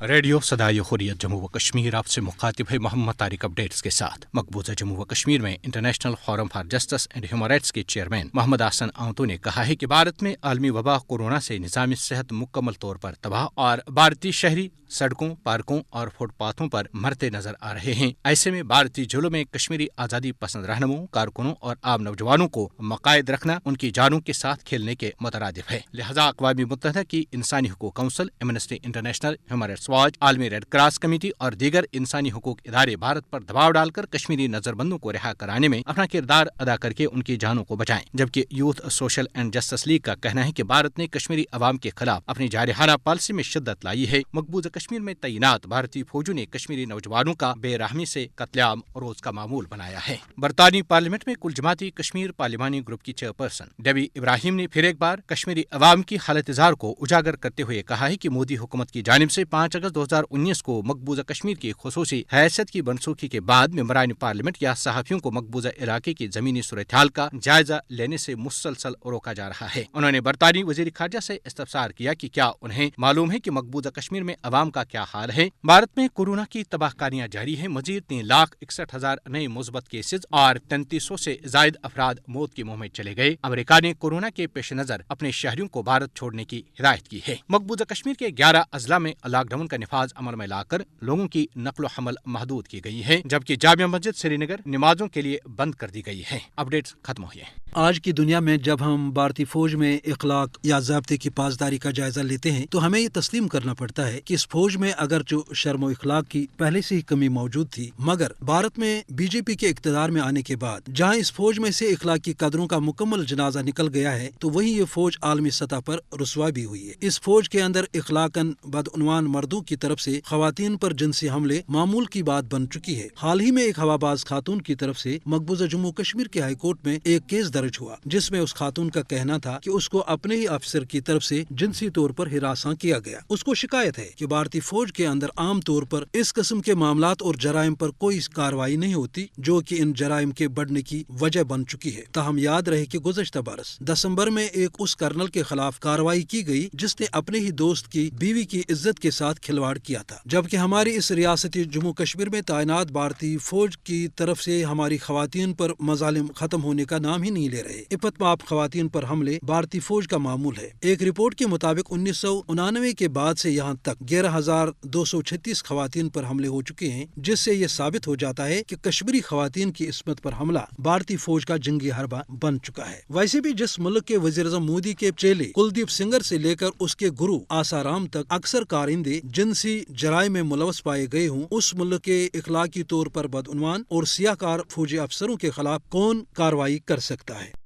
Radio صدائے حریت جموں و کشمیر آپ سے مخاطب ہے محمد طارق اپڈیٹس کے ساتھ۔ مقبوضہ جموں و کشمیر میں international forum for justice and human rights کے چیئرمین محمد احسن آنتو نے کہا ہے کہ بھارت میں عالمی وبا کورونا سے نظام صحت مکمل طور پر تباہ اور بھارتی شہری سڑکوں، پارکوں اور فٹ پاتھوں پر مرتے نظر آ رہے ہیں۔ ایسے میں بھارتی جیلوں میں کشمیری آزادی پسند رہنماؤں، کارکنوں اور عام نوجوانوں کو مقید رکھنا ان کی جانوں کے ساتھ کھیلنے کے مترادف ہے، لہذا اقوام متحدہ کی انسانی حقوق council, Amnesty international, human rights watch, عالمی ریڈ کراس کمیٹی اور دیگر انسانی حقوق ادارے بھارت پر دباؤ ڈال کر کشمیری نظر بندوں کو رہا کرانے میں اپنا کردار ادا کر کے ان کی جانوں کو بچائیں، جبکہ youth social and justice league کا کہنا ہے کہ بھارت نے کشمیری عوام کے خلاف اپنی جارحانہ پالیسی میں شدت لائی ہے۔ مقبوضہ کشمیر میں تعینات بھارتی فوجوں نے کشمیری نوجوانوں کا بے رحمی سے قتل عام روز کا معمول بنایا ہے۔ برطانوی پارلیمنٹ میں کل جماعتی کشمیر پارلیمانی گروپ کی چیئرپرسن ڈیبی ابراہیم نے پھر ایک بار کشمیری عوام کی حالت زار کو اجاگر کرتے ہوئے کہا ہے کہ مودی حکومت کی جانب سے 5 اگست 2019 کو مقبوضہ کشمیر کی خصوصی حیثیت کی منسوخی کے بعد ممبران پارلیمنٹ یا صحافیوں کو مقبوضہ علاقے کی زمینی صورتحال کا جائزہ لینے سے مسلسل روکا جا رہا ہے۔ انہوں نے برطانوی وزیر خارجہ سے استفسار کیا کہ کیا انہیں معلوم ہے کہ مقبوضہ کشمیر میں عوام کا کیا حال ہے۔ بھارت میں کورونا کی تباہ کاریاں جاری ہیں، مزید 3,61,000 نئے مثبت کیسز اور 3300 سے زائد افراد موت کے منہ میں چلے گئے۔ امریکہ نے کورونا کے پیش نظر اپنے شہریوں کو بھارت چھوڑنے کی ہدایت کی ہے۔ مقبوضہ کشمیر کے 11 اضلاع میں لاک ڈاؤن کا نفاذ عمل میں لا کر لوگوں کی نقل و حمل محدود کی گئی ہے، جبکہ جامع مسجد سری نگر نمازوں کے لیے بند کر دی گئی ہے۔ اپڈیٹس ختم ہوئے۔ آج کی دنیا میں جب ہم بھارتی فوج میں اخلاق یا ضابطے کی پاسداری کا جائزہ لیتے ہیں تو ہمیں یہ تسلیم کرنا پڑتا ہے کہ اس فوج میں اگرچہ شرم و اخلاق کی پہلے سے ہی کمی موجود تھی، مگر بھارت میں بی جے پی کے اقتدار میں آنے کے بعد جہاں اس فوج میں سے اخلاقی قدروں کا مکمل جنازہ نکل گیا ہے تو وہیں یہ فوج عالمی سطح پر رسوا بھی ہوئی ہے۔ اس فوج کے اندر اخلاقاً بدعنوان مردوں کی طرف سے خواتین پر جنسی حملے معمول کی بات بن چکی ہے۔ حال ہی میں ایک ہواباز خاتون کی طرف سے مقبوضہ جموں کشمیر کے ہائی کورٹ میں ایک کیس درج ہوا جس میں اس خاتون کا کہنا تھا کہ اس کو اپنے ہی افسر کی طرف سے جنسی طور پر ہراساں کیا گیا۔ اس کو شکایت ہے کہ بھارتی فوج کے اندر عام طور پر اس قسم کے معاملات اور جرائم پر کوئی کارروائی نہیں ہوتی جو کہ ان جرائم کے بڑھنے کی وجہ بن چکی ہے۔ تاہم یاد رہے کہ گزشتہ برس دسمبر میں ایک اس کرنل کے خلاف کارروائی کی گئی جس نے اپنے ہی دوست کی بیوی کی عزت کے ساتھ کھلواڑ کیا تھا، جبکہ ہماری اس ریاستی جموں کشمیر میں تعینات بھارتی فوج کی طرف سے ہماری خواتین پر مظالم ختم ہونے کا نام ہی نہیں لے رہے۔ عفت مآب خواتین پر حملے بھارتی فوج کا معمول ہے۔ ایک رپورٹ کے مطابق 1999 کے بعد سے یہاں تک 11,236 خواتین پر حملے ہو چکے ہیں، جس سے یہ ثابت ہو جاتا ہے کہ کشمیری خواتین کی عصمت پر حملہ بھارتی فوج کا جنگی حربہ بن چکا ہے۔ ویسے بھی جس ملک کے وزیر اعظم مودی کے چیلے کلدیپ سینگر سے لے کر اس کے گرو آسارام تک اکثر کارندے جنسی جرائم میں ملوث پائے گئے ہوں، اس ملک کے اخلاقی طور پر بدعنوان اور سیاہ کار فوجی افسروں کے خلاف کون کارروائی کر سکتا ہے؟